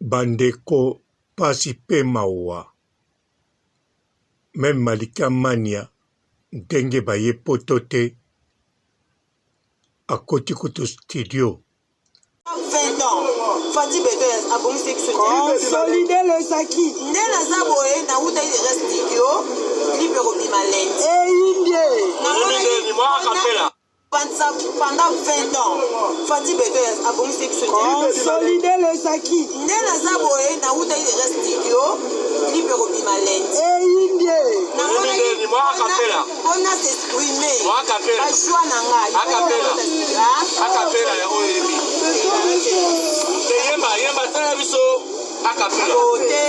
bandeko pasi pe mawa même Malika Mania ndenge baye poto te akoti kutu studio 20 ans Fati Beto abongisi consolider le saki nde naza boye nauta ile studio libre kobima lente indie pendant 20 ans Fati Beto abongisi consolider le saki nde naza boye nauta ile studio libre kobima lente indie mpona s'exprimer bajwa na ngai akapela ya oyebi yemba tala biso akapela vote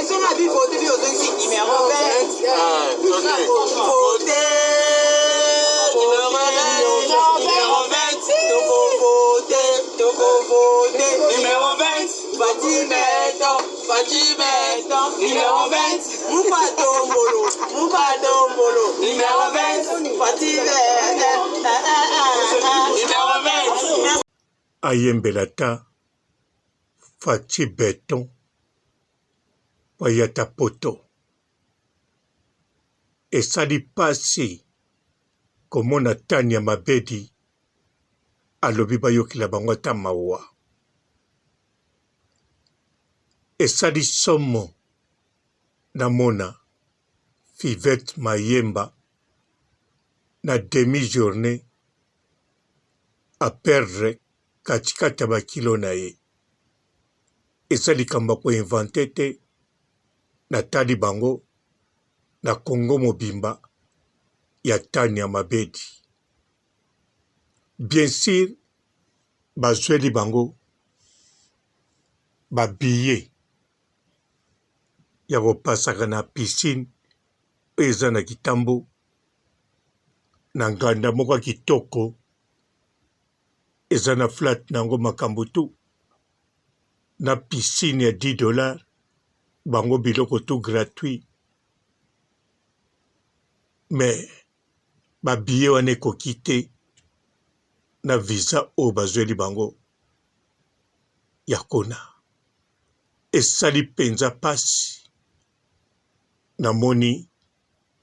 songa bi vote bi ozongisi numéro 20 vote numéro 20 toko vote numéro 20 Fati Beto numéro 20 Mupa Dombolo numéro 20 Fati Beto numéro 20 ayembelata Fati Beton wayata poto esali pasi komona Tania Mabedi alobi bayokela bango ata mawa esali somo namona Fivette Mayemba na demi-journée à perdre katikata bakilo na ye esali kamba ko invente te na tali bango na Congo mobimba ya Tania Mabedi bien sûr bazweli bango babiye ya kopasaka na piscine oyo eza na Kitambo na nganda moko kitoko eza na flat nango makambo tu na piscine ya $10 bango biloko tout gratuit mais babiye wana ekoki te na visa oyo bazweli bango ya kona esali mpenza pasi namoni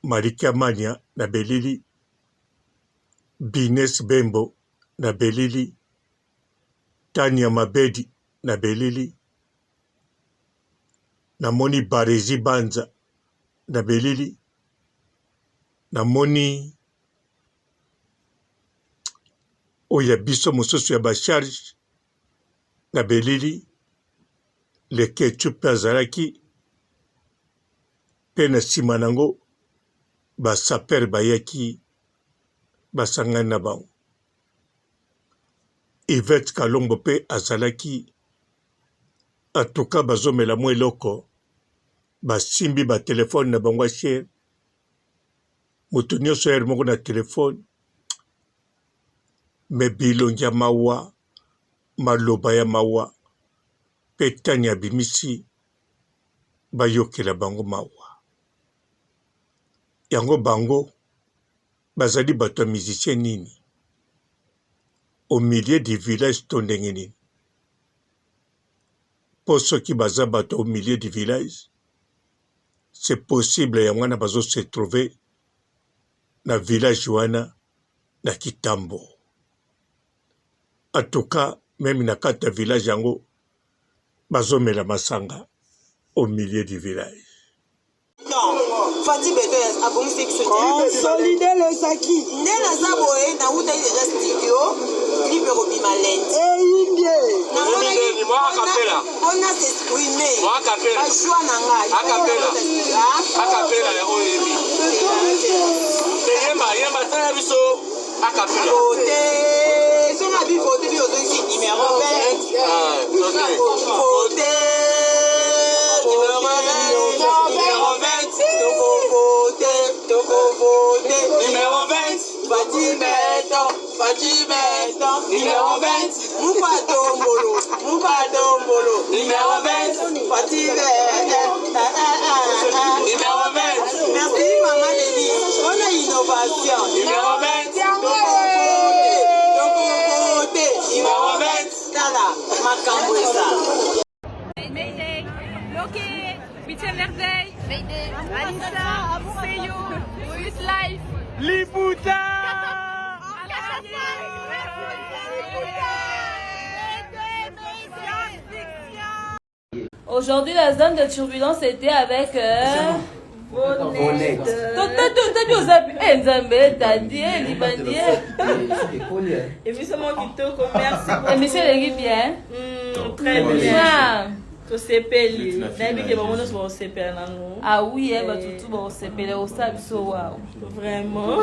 Malika Mania na belili Bines Bembo na belili Tania Mabedi na belili namoni Barezi Banza na belili namoni oya biso mosusu ya bacharge na belili leke chupe azalaki pe na nsima nango basaper bayaki basangani na bango Yvette Kalombo pe azalaki atuka bazomela mwa eloko basimbi batelefone na bango asher moto nyonso yari moko na telefone me bilongi ya mawa maloba ya mawa pe Tania abimisi bayokela bango mawa yango bango bazali bato ya musicien nini au milieu du village to ndenge nini po soki baza bato au milieu du village c'est possible yango wana bazo se trouver na village wana na Kitambo en tout cas même na kati ya village yango bazomela masanga au milieu du village Fati Beto abongisi consolider le saki nde naza boye nauta ile studio libre kobima lente indie mpona s'exprimer bajwa na ngai akapela ya oyebi yemba tala biso akapela vote songa bi vote bi ozongisi numéro 20 vote numéro 20 Fati Beto numéro 20 Mupa Dombolo numéro 20 Fati Beto numéro 20 merci maman Denis on a innovation numéro 20 numéro 20 tala makambo esa Loki, Mitchell Day, Anissa, see you, sweet life. Liputa! Aujourd'hui, la zone de turbulence était avec Bonnet. Et monsieur l'équipe bien? Très bien. Ah oui, Vraiment.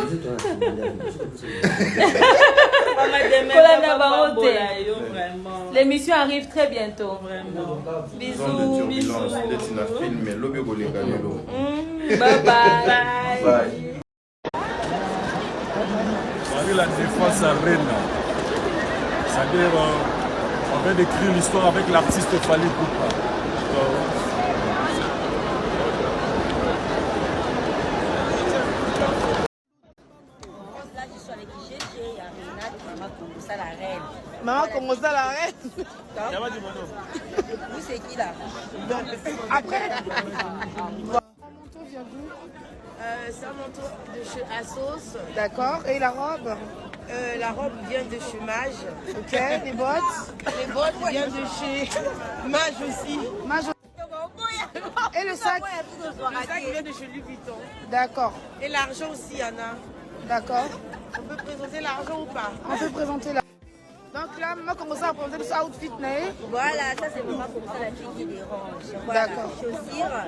L'émission arrive très bientôt. Vraiment. Bisous. Bye Bye. La défense à Rennes. C'est-à-dire, on vient d'écrire l'histoire avec l'artiste Fally Ipupa. Là, je suis avec Gégé, il y a Renat, Maman Kongosa, la reine. Maman Kongosa, la reine. Vous, c'est qui là? Après. C'est un manteau de chez Assos. D'accord. Et la robe? La robe vient de chez Mage. Ok. Les bottes? Les bottes viennent de chez Mage aussi. Et le sac? Le sac vient de chez Louis Vuitton. D'accord. Et l'argent aussi, il y en a. D'accord. On peut présenter l'argent ou pas? On peut présenter la... Donc là, Maman Kongosa a présenté ce outfit, né? Voilà, ça c'est Maman Kongosa, la fille qui dérange. Voilà. D'accord. Chaussures.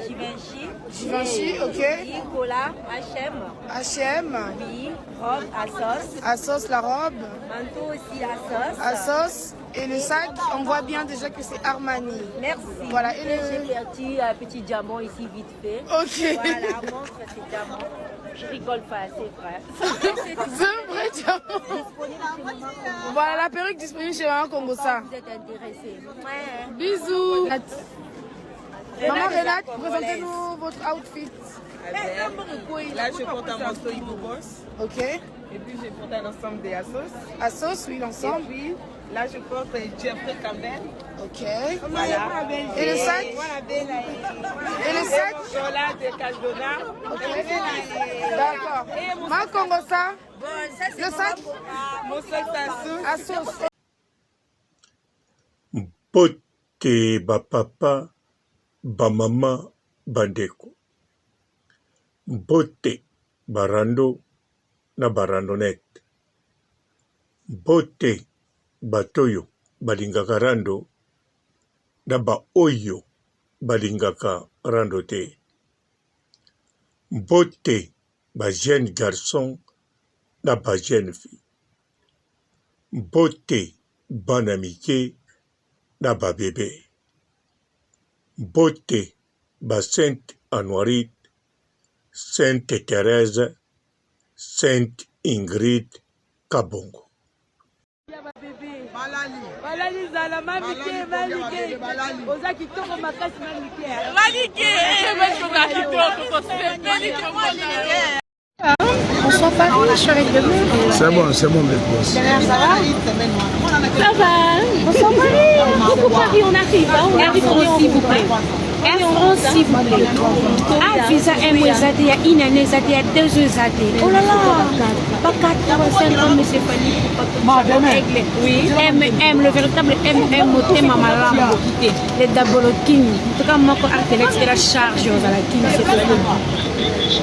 Givenchy, ok. Nicolas, H&M. H&M. Oui, robe, Assos. Assos, la robe. Manteau aussi, Assos. Assos. Et le sac, on voit bien déjà que c'est Armani. Merci. Voilà. Et J'ai le... perdu un petit diamant ici vite fait. Ok. Voilà, montre ces diamants. Je rigole pas, c'est vrai. C'est un vrai diamant. Disponible chez Maman Kongosa. Voilà la perruque disponible chez Maman Kongosa. Vous êtes intéressés. Ouais. Bisous. Maman Renate, présentez-nous votre outfit. Là, je porte un manteau Hugo Boss. Ok. Et puis, je porte un ensemble des Assos. Assos, oui, Et l'ensemble. puis, là, je porte Jeffrey Campbell. Ok. Voilà. Et le sac? Et le sac? Chola de Caldona. Ok. D'accord. Maman Kongosa, Bon, ça c'est le sac? Mon sac Assos. Assos. Mbote bapapa bamama bandeko. Mbote barando na barandonete. Mbote batoyo balingaka rando na baoyo balingaka rando te. Mbote ba jeune garçon na ba jeune fille. Mbote bana mike na ba bébé. Mbote ba Sainte Anoirite, Sainte Thérèse, Sainte Ingrid Kabongo. Balali zala mamike malike oza kitoko makasi malike Bonsoir Paris, je suis avec le mur. C'est bon, Big Boss. Derrière, ça va? Ça va. Bonsoir Paris. Coucou Paris, on arrive. On arrive, s'il vous plaît. Air France, s'il vous plaît. Ah, visa M, il y a une année, il y a 2 ans. Oh là là. Pas 4, 5 ans, monsieur Fally. Oui. MM, le véritable MM, moté Mamala, le double king. En tout cas, moi, quand Artelex, c'est la charge dans la king, c'est tout le monde.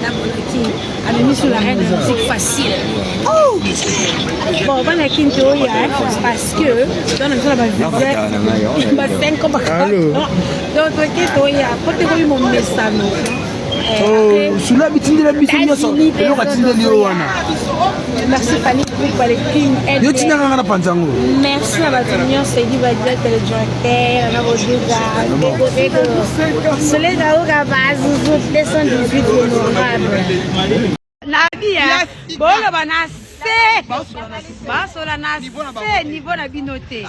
Double king. Elle est mise sur la reine de musique facile. Oh! Bon, on va la king, parce que dans le temps, il va 5 ans. Donc, il y a côté où mon message. Sula bitindela biso nyonso eloko atindeli yo wana. Merci Fally pour les king. Yo tinaka ngana panzango. Merci à bato nyonso edi badirecteur le directeur na boduga. Soleil Gaoga bazuzu 218 honorable. Nabia bolo bana se basola na se niveau na binote.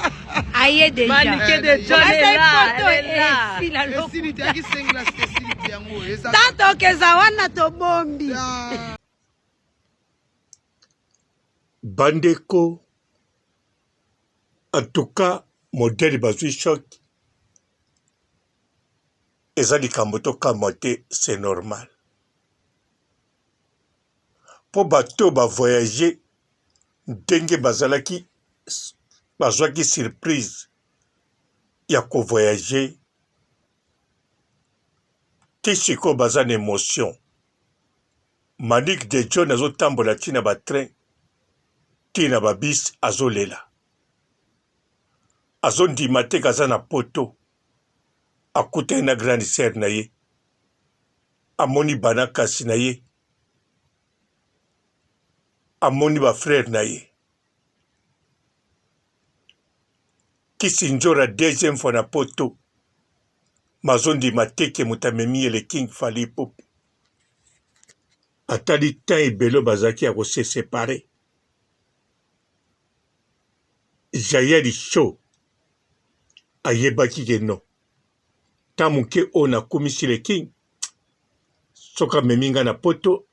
Aye déjà. Manique de John est là. Tanto keza wana to bombi. Bandeko, en tout cas, modèle bazui choc. eza likambo tokamba te, c'est normal. Po bato bavoyage ndenge bazalaki bazwaki surprise ya kovoyage ti sikoyo baza na émotion. Malik de John azotambola ti na batrain ti na babis azolela, azondima te kaza na poto, akutani na grande sœur na ye, amoni bana kasi na ye, amoni bafrère na ye. Kisinjora deuxième fois na poto, mazondima te ke moto amemi ye le King Fally Ipupa. Atali temps ebele bazalaki ya kose séparé. Jayeli Show ayebaki ke non, ta moke oyo nakomisi le King soki amemi nga na poto,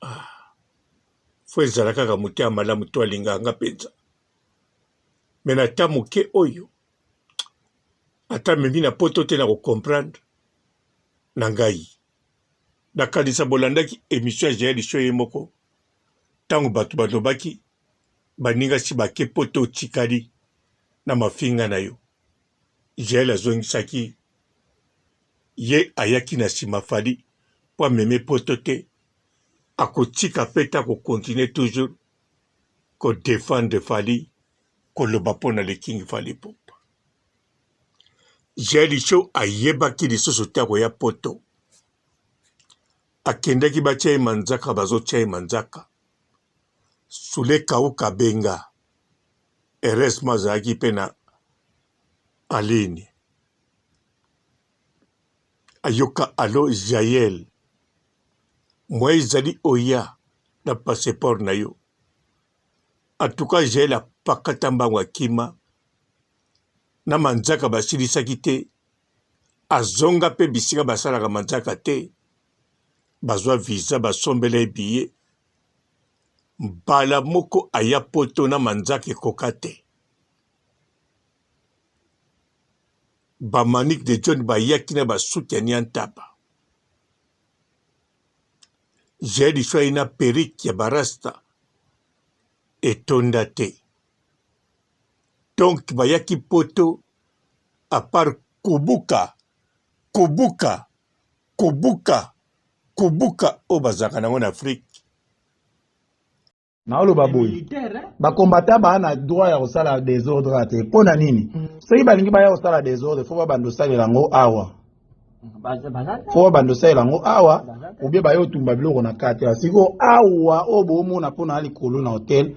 fo ezala kaka moto ya malamu to alingaka nga mpenza. Me na ta moke oyo ata amemi na poto te na kocomprendre na ngai. Nakanisa bolandaki émission ya Jayeli Show ye moko, ntango bato balobaki baninga si bake poto otikali na mafinga na yo. Jayeli azongisaki ye ayaki na nsima Fally po ameme poto te, akotika mpe te akokontinue toujours kodefendre Fally, koloba mpo na le King Fally Ipupa. Jayeli Show ayebaki lisusu te akoya poto, akendaki batia ye manzaka, bazotia ye manzaka. Sule Kauka benga, heureusement azalaki mpe na aline. Ayoka alo Jael, mwa ezali oya na passeport na yo. En tout cas, Jael apakata mbango akima, na manzaka basilisaki te, azonga mpe bisika basalaka manzaka te, bazwa visa basombela ebiye, mbala moko aya poto na manzaka ekoka te. Bamanik de John bayaki na basuki ya Niantaba. Jayeli Show ayina periki ya barasta etonda te. Donc bayaki poto à part kubuka o bazaka nango na Afrique. Na oloba boye bakombata baa na droit ya kosala désordre te mpo na nini? Soki balingi baya kosala désordre fo babanda osalela yango awa, fo babanda osalela yango awa, obie baye otumba biloko na kati ya siko awa oyo boomona mpo na likolo na hotel.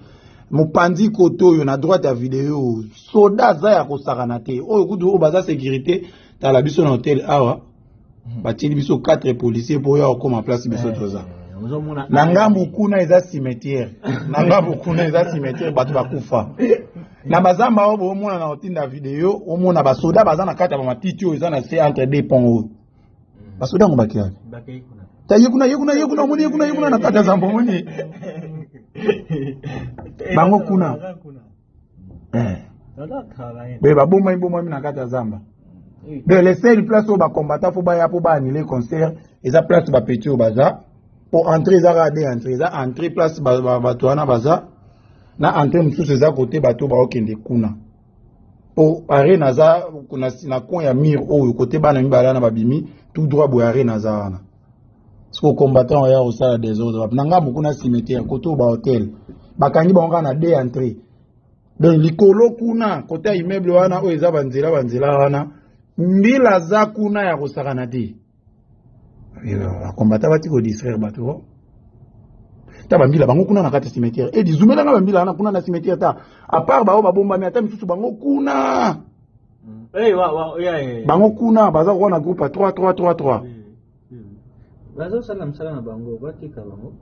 Mopanzi koto oyo na droite ya video soda aza ya kosakana te, oyo kutu oyo baza sécurité tala biso na hotel awa, batili biso 4 policiers po ya okoma place biso toza. Na ngambu kuna eza cimetière, na ngambu kuna eza cimetière bato bakufa. Na bazamba oyo boomona na otinda video, omona basoda baza na kati ya matiti oyo eza na se entre deux ponts oyo. Basoda ngo bakiaki. Ta yekuna omoni na kati ya zamba omoni. Bango kuna. Be baboma na kati ya zamba. De les seules places où ba combattant faut ba ya pour ba annuler concert, eza place ba petit au baza. Pour entrer za rade entrer za entrer place ba toana baza. Na entrer mususu za côté bato ba okende kuna. Pour arena za kuna na coin ya mur au côté bana mibala na babimi tout droit bo arena za wana. Siko combattant ya au sala des autres. Nanga bukuna cimetière côté ba hôtel. Bakangi ba na deux entrées. Donc likolo kuna côté immeuble wana o eza banzela wana. Mbila za kuna ya kosakana te. Bakombata bati ko distraire bato. Ta bambila bango kuna na kati ya cimetière. Et dizumela nga bambila na kuna na cimetière ta. À part bao babomba mi ata misusu bango kuna. Bango kuna baza ko na groupe 3. Bazo salam na bango batika bango.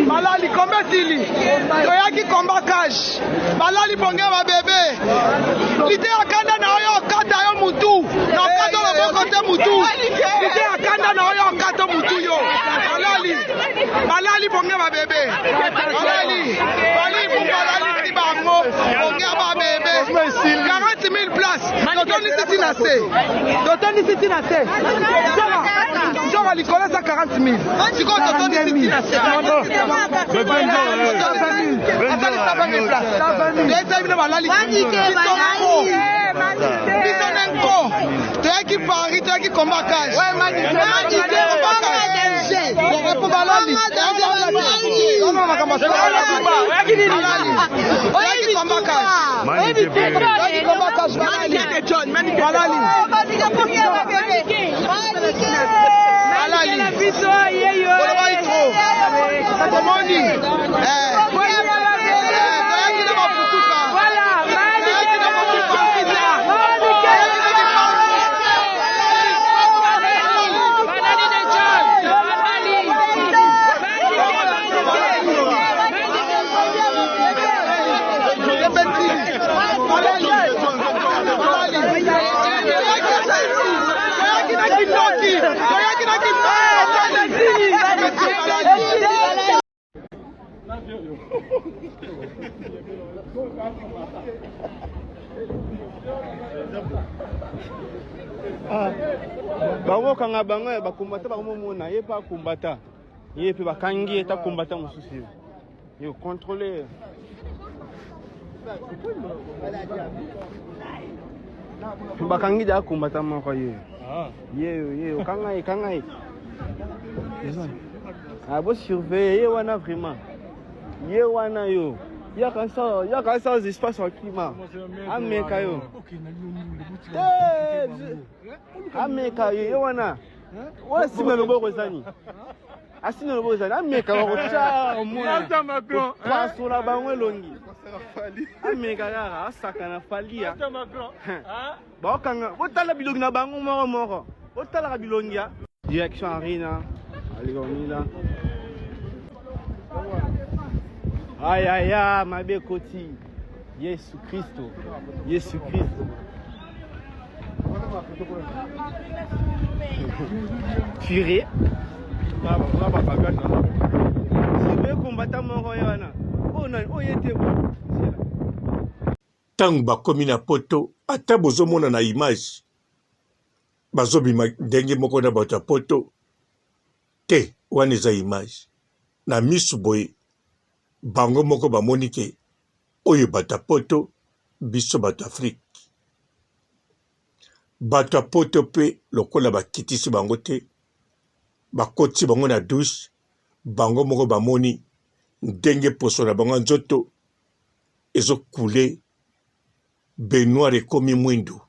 Balali, combat Sili. Toyaki combat cash. Balali bonga ma bébé. Lité akanda na oyo kata yo mutu. Na kata lo boko te mutu. Lité akanda na oyo kata mutu yo. Balali bonga ma bébé. Balali si bango. Bonga ma bébé. 40 000 places. Dotoni siti na se. Genre Nicolas à 40 000. Si quoi dotoni siti na se. Bango kanga bango ba kumbata ba mona ye pa kumbata ye pe ba kangi eta kumbata mususi yo contrôler ba kangi da kumbata moko ye ye kanga ah bo surveiller ye wana vraiment ye wana yo ya kansa aux espaces au climat ameka yo ameka yo wana wasime loboko zani asine loboko zani ameka wakocha omona Macron pasula bangwe longi ameka kaka asaka na falia ba kanga botala bilongi na bango moko botala bilongi ya direction arena aligomila Aya, mabe koti. Yesu Kristo. Furé. Tant bakomi na poto, ata bozomona na image. Bazobima ndenge moko na bato ya poto. Te, wana eza image. Na misu boye. Bango moko bamoni ke oyo bato poto biso bato Afrique. Bato poto pe lokola bakitisi bango te bakoti bango na douche bango moko bamoni ndenge poso na bango nzoto ezokule benoir ekomi mwindu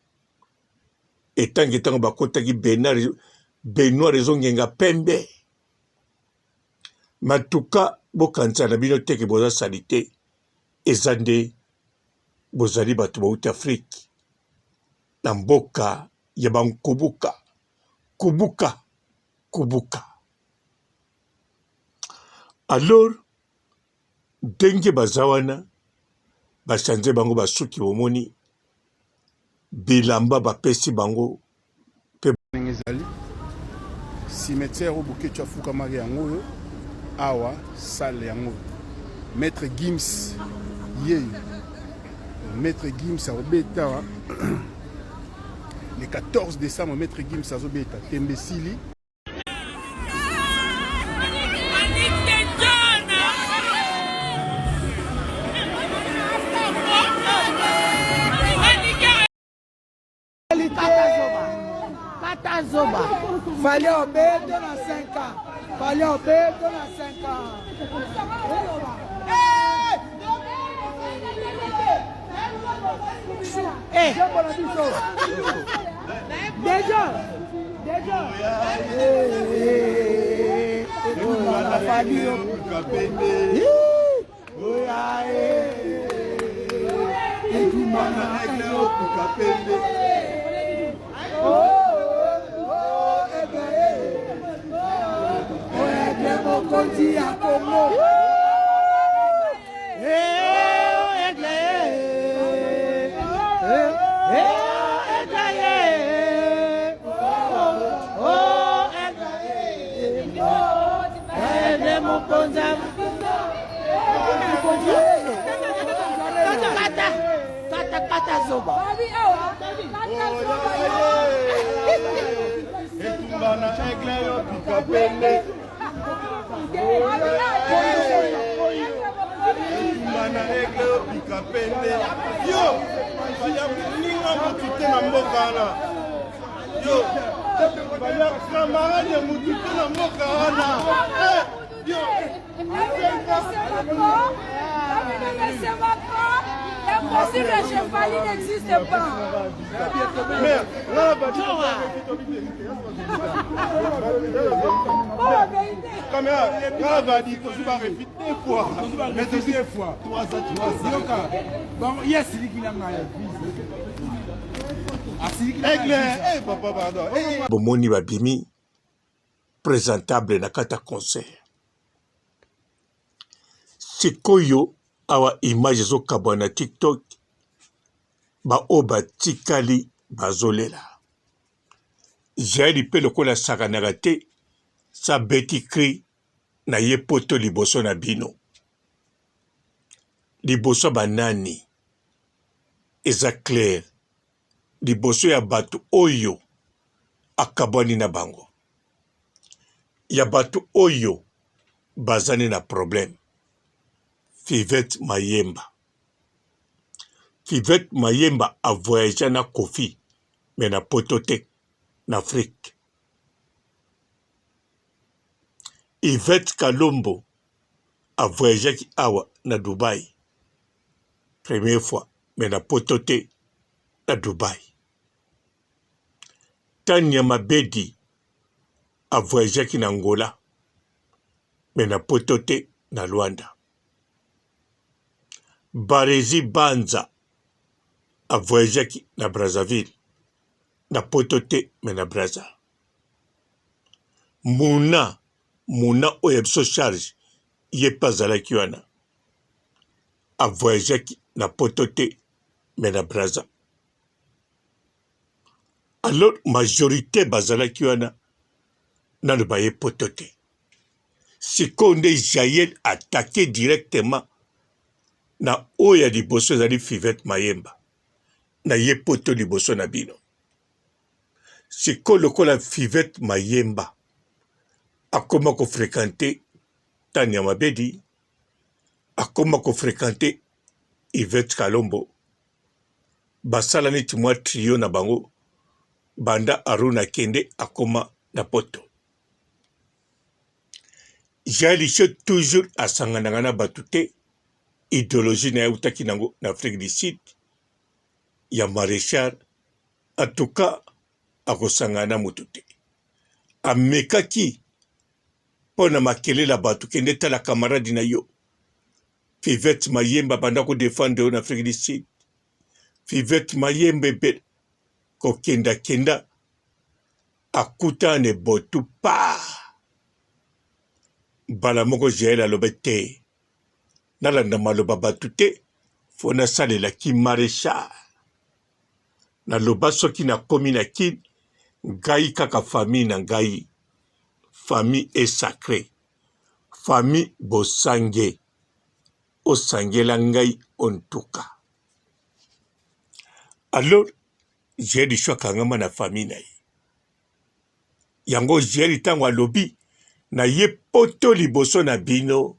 etangi tango bakotaki benoir ezongenga pembe matuka bokanisa na bino teke boza salite eza nde bozali bato bauti Afrique na mboka ya bankubuka kubuka alors ndenge baza wana bachange bango basuki bomoni bilamba bapesi bango pe ezali cimetière obuke tchafukamaki yango oyo awa salle yango maître Gims yeyo maître Gims abeta le 14 décembre maître Gims azobeta tembesili Zoba. Fallait obéir dans 5 ans. Fallait obéir dans 5 ans. Déjà. Impossible, le chevalier n'existe pas. Bomoni babimi présentable na kata concert. Sikoyo awa image ezokabwa na TikTok ba oba tikali bazolela. Jaeli pe lokola sakanaka te sa beti kri na ye poto liboso na bino. Liboso banani eza clair. Liboso ya batu oyo akabwani na bango. Ya batu oyo bazani na problème. Fivette Mayemba. Fivette Mayemba a voyagé na Kofi, mais na potote, na Afrique. Yvette Kalombo a voyagé ki awa na Dubaï. Première fois, mais na potote, na Dubaï. Tanya Mabedi a voyagé ki na Angola, mais na potote, na Luanda. Barezi Banza a voyagé na Brazzaville, na potote mais na Brazza. Muna oyebso charge, ye pazalaki wana. A voyagé na potote mais na Brazza. Alors majorité bazalaki wana na baye potote. Sikonde Jaël attaqué directement na oya liboso ezali Fivette Mayemba na ye poto liboso na bino. Siko lokola Fivette Mayemba akoma ko fréquenter Tanya Mabedi, akoma ko fréquenter Yvette Kalombo, basala neti mwa trio na bango banda Aruna Kende akoma na poto. Jaeli toujours asangananga na batute idéologie na yautaki nango na Afrique du Sud ya maréchal en tout cas akosangana mutute amekaki pona makele la batu kende tala camarade na yo Fivette Mayemba banda ko défendre en Afrique du Sud. Fivette Mayemba be ko kenda akutane botu pa bala moko Jaël alobete nalanda maloba batute fona salela ki maréchal na loba soki na komi na kin ngai kaka famille na ngai famille est sacrée famille bosange osangela ngai ontuka. Alors j'ai dit choix kangama na famille na yango j'ai tango alobi na ye poto liboso na bino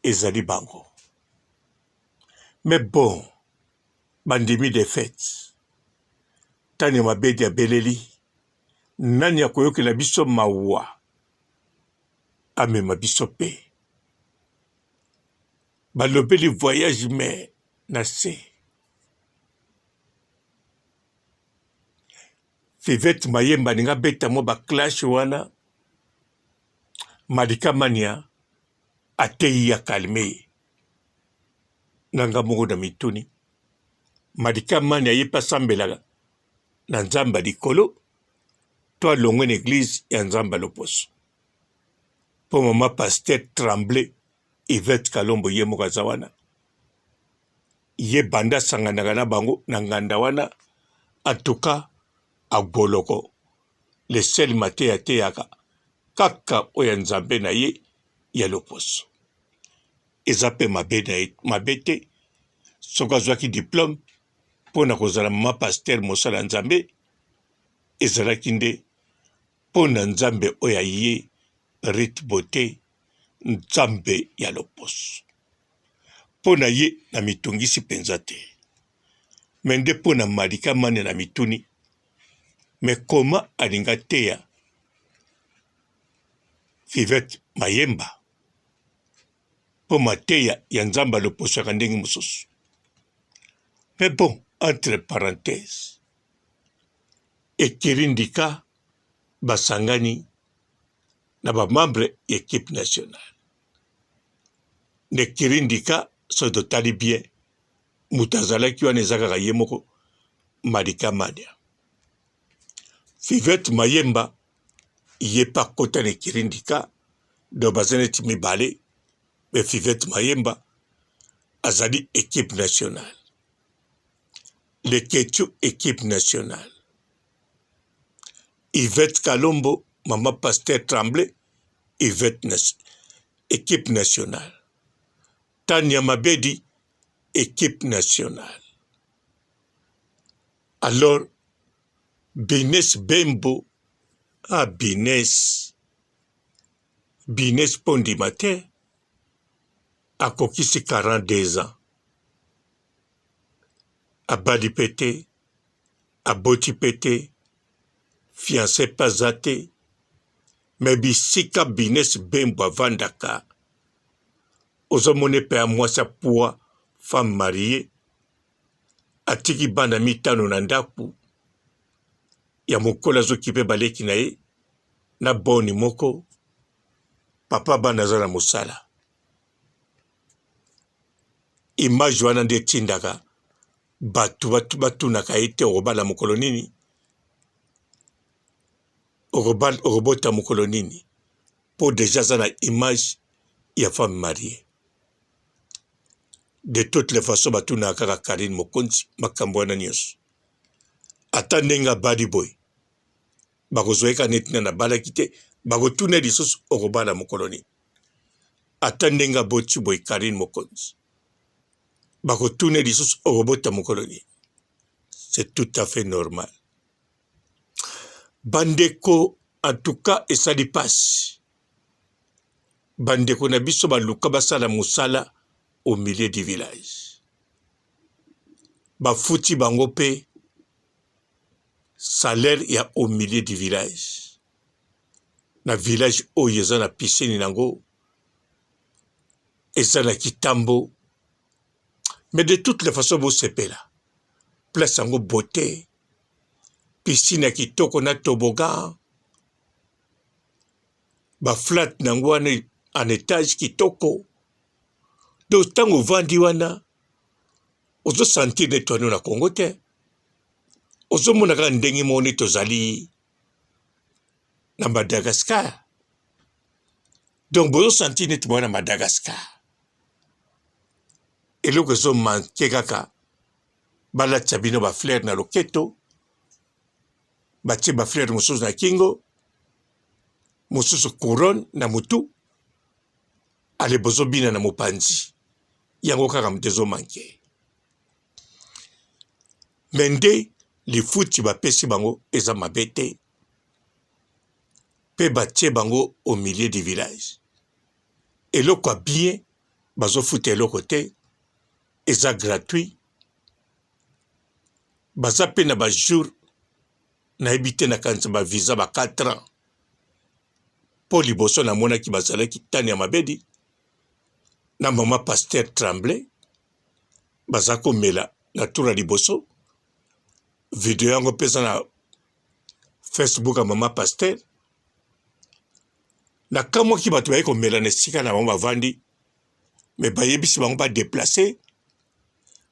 ezali bango. Mais bon, bandimi des fêtes. Tanya Mabedi abeleli, nani akoyokela biso mawa, amema biso pe. Balobeli voyage mais na se. Fivette Mayemba ninga beta mo ba clash wana, Madika Mania atei ya kalme nanga mongo na mituni. Madika Mania yepa sambelaga na nzamba likolo to longwe na église ya nzamba loposo. Po mama pasteur Tremblay Yvette Kalombo ye mokazawana. Ye banda sanganaga na bango na nganda wana atuka agboloko. Le sel mate ya teyaka kaka oya nzambe na ye ya loposo. Ezape mabete soka zwaki diplôme pona kozala mama pasteur mosala nzambe ezalaki nde pona nzambe oya ye Rit Bote nzambe ya loposo. Pona ye na mitungisi penza te. Mende pona Madika Mania na mituni. Me koma alinga teya Yvette Mayemba po mateya ya nzamba loposo ya ndenge mosusu. Mais bon, entre parenthèses, ekirindika basangani na ba membre équipe nationale. Ne kirindika so dotali bien mutazalaki wana ezaka ye moko Madika Mania. Yvette Mayemba yepa kota ne kirindika do bazaneti mibale be Yvette Mayemba azali équipe nationale. Le Ketchu équipe nationale. Yvette Kalombo, Mama Pasteur Tremblay, équipe nationale. Tania Mabedi, équipe nationale. Alors, Bines Bembo, Bines Pondimate, a kokisi 42 ans. Abadi pété, aboti pété, fiancé pas athée, mais bisika Bines Bembo Vandaka, ozomone pe à moi sa poids, femme mariée, atiki bana mitano na ndaku, ya mokola zo kipe baleki na ye, na boni moko, papa bana zana musala. Image wana nde tindaka, batu na kaite orobala mokolo nini, orobota mokolo nini, po deja zana image ya femme mariée. De toutes les façons batu na kaka Karine Mokonzi makambo wana nyonso. Ata ndenga badi boy. Bakozweka netina na balaki te, bakotuna lisusu orobala mokolo nini. Ata ndenga boti boy Karine Mokonzi. Bakotuna lisusu orobota mokolo nini. C'est tout à fait normal. Bandeko, en tout cas, esali passe. Bandeko na biso baluka basala musala au milieu du village. Bafuti bango pe salaire ya au milieu du village. Na village oyo eza na piscine nango, eza na kitambo. Mais de toutes les façons, vous sepela. Place yango beauté, piscine ya kitoko na toboggan, ba flat nango wana en étage kitoko. Donc tango vandi wana, ozo sentir netwano na Congo te. Ozo monaka ndenge moni tozali na Madagascar. Donc bozo sentir netwano na Madagascar. Eloko zo manke kaka bala tchabino ba fleur na loketo, batie ba fleur mosusu na kingo, mosusu couronne na mutu, ale bozo bina na mopanzi. Yango kaka mtezo manke. Mende li futi ba pesi bango eza mabete. Pe batie bango au milieu du village. Eloko a bien bazo futi eloko te. Eza gratuit. Baza pe na ba jour na ebite na kanisa ba visa ba 4 ans. Po liboso na mona ki bazala ki tani ya mabedi. Na mama pasteur Tremblay. Baza komela na tura liboso. Video yango pesa na Facebook a mama pasteur. na kamwa ki bato baye komela na esika na bango bavandi me bayebisi bango badeplace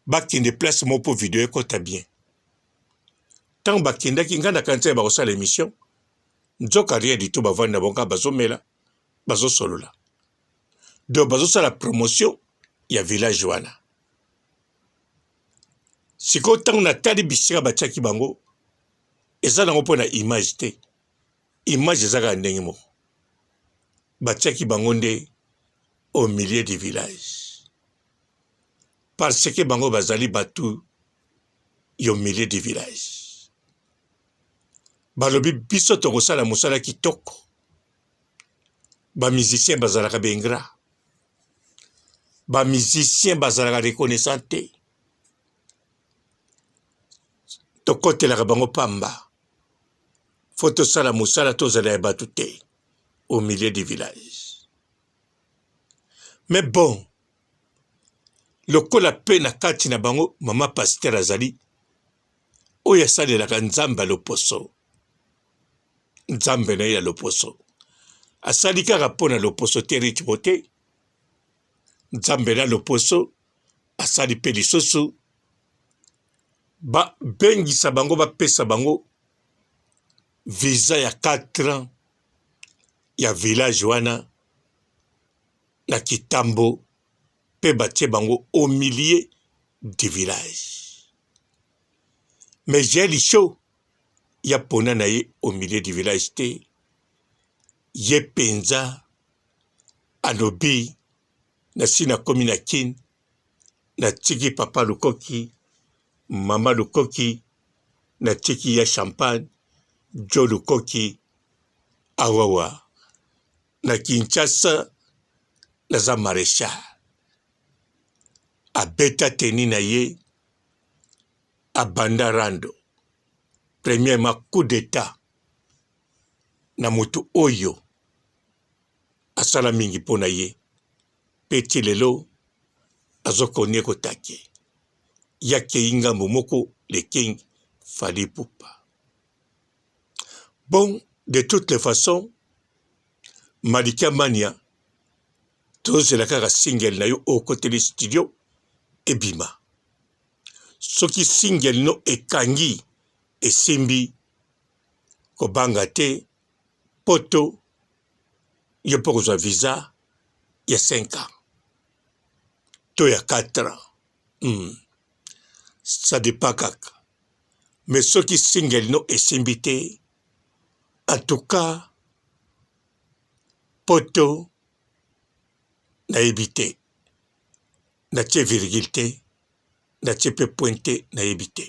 bakende place moko mpo video ekota bien ntango bakendaki ngai na kanisa bakosala émission nzoka rien du tout bavandi na bango bazomela bazosolola donc bazosala promotion ya village wana sikoyo ntango natali bisika batiaki bango eza nango mpo na image te image eza kaka ndenge moko batiaki bango nde au milieu du village parce que bango bazali batu yo milieu du village balobi biso tokosala mosala kitoko bamusicien bazalaka bengra bamusicien bazalaka reconnaissant te tokotelaka bango pamba fo tosala mosala tozala ya bato te au milieu du village mais bon lokola mpe na kati na bango mama paster azali oyo asalelaka nzambe ya loposo nzambe na ye ya loposo asali kaka mpo na loposo te ritmo te nzambe na loposo asali mpe lisusu babengisa bango bapesa bango visa ya 4 ans ya village wana na Kitambo mpe batie bango au milieu du village mais j'ai lisho ya pona na ye au milieu du village te ye penza alobi na sina komi na kin na tiki papa lukoki mama lukoki na tiki ya champagne jo lukoki awawa na Kinshasa naza maréchal abeta teni na ye abanda rando premièrement coup d'état na motu oyo asala mingi mpo na ye mpe ti lelo azokoni kotake yakei ngambo moko le king Fally Ipupa. Bon, de toutes les façons Malika Mania tozela kaka single na yo au côté du studio ebima soki single no ekangi esimbi kobanga te poto yo mpo kozwa visa ya 5 ans to ya 4 ans ça dépend kaka mais soki single no esimbi te en tout cas poto nayebi te natie virgule te natie mpe point te nayebi te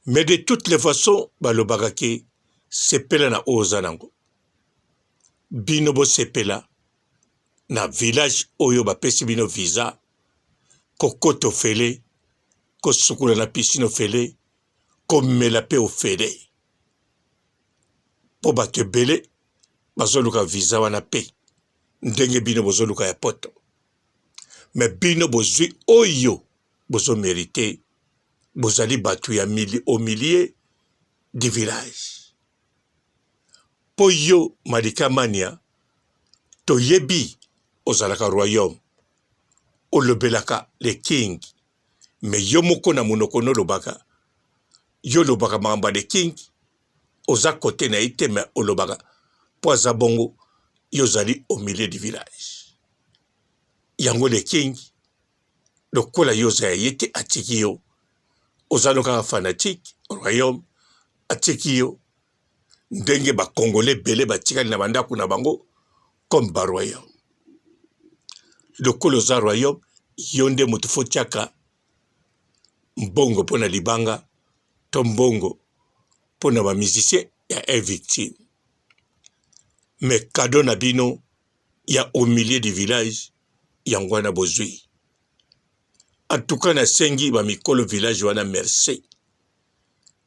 mais de toutes les façons balobaka ke sepela na oyo oza nango bino bosepela na village oyo bapesi bino visa kokota ofele kosukula na piscine ofele komela mpe ofele mpo bato ebele bazoluka visa wana mpe ndenge bino bozoluka ya poto me bino bozwi oyo bozomerite bozali bato ya au milieu du village mpo yo Malika Mania toyebi ozalaka royaume olobelaka le king me yo moko na monoko nolobaka yo lobaka makambo ya le king oza kote na ye te me olobaka mpo aza bongo yo ozali au milieu du village yango le king lokola yo oza ya ye te atiki yo oza no kaka fanatique royaume atiki yo ndenge bakongole ebele batikali na bandako na bango comme baroyaume lokola oza royaume yo nde moto fo tiaka mbongo mpo na libanga to mbongo mpo na bamusicien ya victime mais kado na bino ya au milieu du village yango wana bozwi en tout cas nasengi bamikolo village wana merci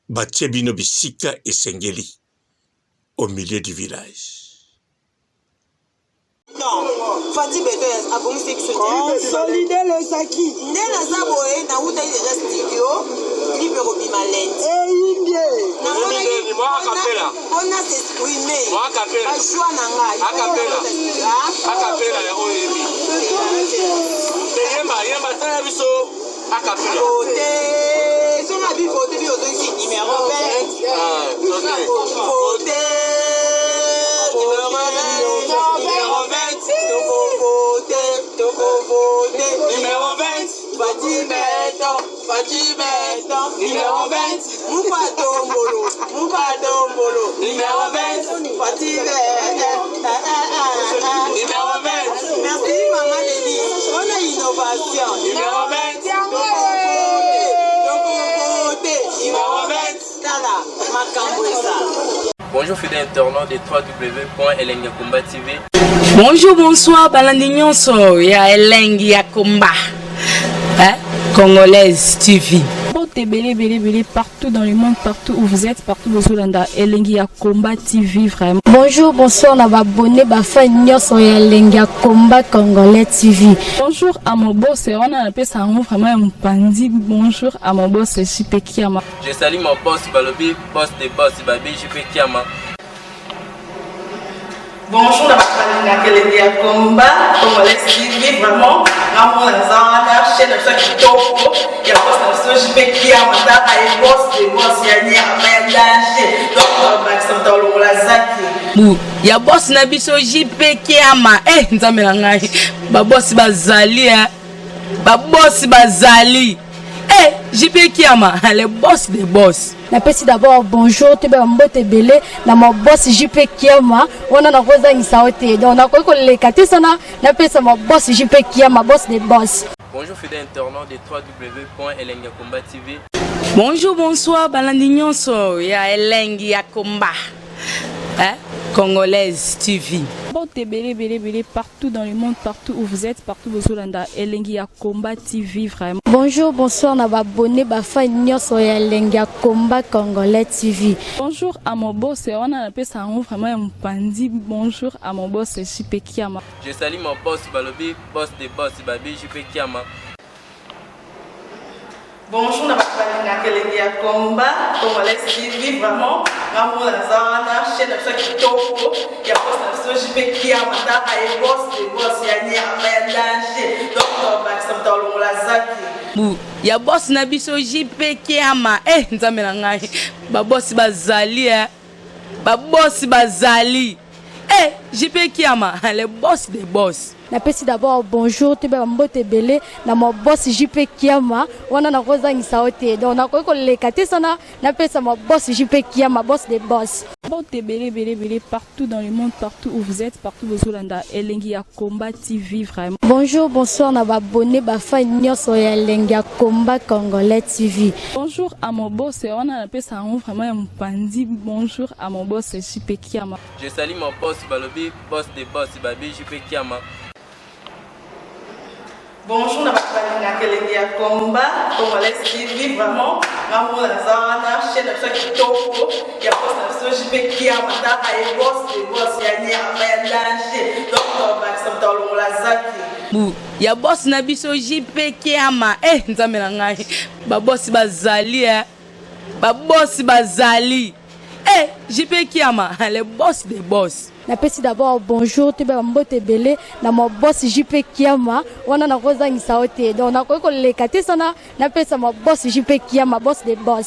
batie bino bisika esengeli au milieu du village. Non, Fati Beto a commencé avec ce consolider les acquis. Nena Zaboé, na wuta il reste studio, libéro bimalent. Et Indie. Moi a capella. On a s'exprimer. Moi a capella. A choix nanga. A capella. A capella ya oyebi. Yema tala biso a capella. Voté. Son a bi voté bi auto ici numéro 20. Voté. Numéro 20, Fatimeto, numéro 20, Moupadombolo, numéro 20, Fatimeto, numéro 20, merci maman Denis, on a innovation, numéro 20, numéro 20, Tala, Macambouessa. Bonjour fidèles internautes de www.elengiakomba TV. Bonjour, bonsoir, Balandignon so, ya Elengi Yakomba, Congolaise TV. Belé partout dans le monde, partout où vous êtes, partout où vous êtes, Elengi Yakomba TV vraiment. Bonjour, bonsoir, na abonné bafa nyonso ya Elengi Yakomba Congolais TV. Bonjour à mon boss, on a appelé ça vraiment un pandi. Bonjour à mon boss, JP Kiama. Je salue mon boss Balobi, boss des boss Babi JP Kiama. Bonjour, na Elengi Yakomba Congolais TV vraiment. Ramon Lazana, chaîne de ça qui topo, il y a pas de JP Kiama, ta et boss des boss ya ni a danger. Donc Maxime Tolo Lazaki. Ya boss na biso JP Kiama, nzamela ngai. Ba boss bazali ba boss bazali. JP Kiama, le boss des boss. Na pesi d'abord bonjour, te ba mbote belé na mon boss JP Kiama, on a rosa insaote. Donc on a ko le kati sana na pesa mon boss JP Kiama, boss des boss. Bonjour fidèles internautes de www.elengiakomba TV. Bonjour, bonsoir, Balandignon so, ya Elengi Yakomba, Congolaise TV. Belé partout dans le monde, partout où vous êtes, partout où vous êtes, Elengi Yakomba TV vraiment. Bonjour, bonsoir, na abonné bafa nyonso ya Elengi Yakomba Congolais TV. Bonjour à mon boss, on a appelé ça vraiment un pandi. Bonjour à mon boss JP Kiama. Je salue mon boss Balobi, boss des boss Babi JP Kiama. Bonjour, na Elengi Yakomba Congolais TV vraiment. Ramon Lazana, chaîne de ça qui topo, il y a pas de JP Kiama, ta et boss des boss ya ni a danger. Donc Maxime Tolo Lazaki. Ya boss na biso JP Kiama, nzamela ngai. Ba boss bazali ba boss bazali. JP Kiama, le boss des boss. Na pesi d'abord bonjour, te ba mbote belé na mon boss JP Kiama, on a rosa insaote. Donc on a ko le kati sana na pesa mon boss JP Kiama, boss des boss. Belé partout dans le monde, partout où vous êtes, partout où vous êtes, Elengi Yakomba TV vraiment. Bonjour, bonsoir, na abonné bafa nyonso ya Elengi Yakomba Congolais TV. Bonjour à mon boss, on a appelé ça vraiment un pandi. Bonjour à mon boss JP Kiama. Je salue mon boss Balobi, boss des boss Babi JP Kiama. Bonjour, na Elengi Yakomba Congolais TV vraiment. Ramon Lazana, chaîne de ça qui topo, il y a pas de JP Kiama, ta et boss des boss ya ni a danger. Donc Maxime Tolo Lazaki. Ya boss na biso JP Kiama, nzamela ngai. Ba boss bazali ba boss bazali. JP Kiama, le boss des boss. Na pesi d'abord bonjour, te ba mbote belé na mon boss JP Kiama, on a rosa insaote. Donc on a ko le kati sana na pesa mon boss JP Kiama, boss des boss.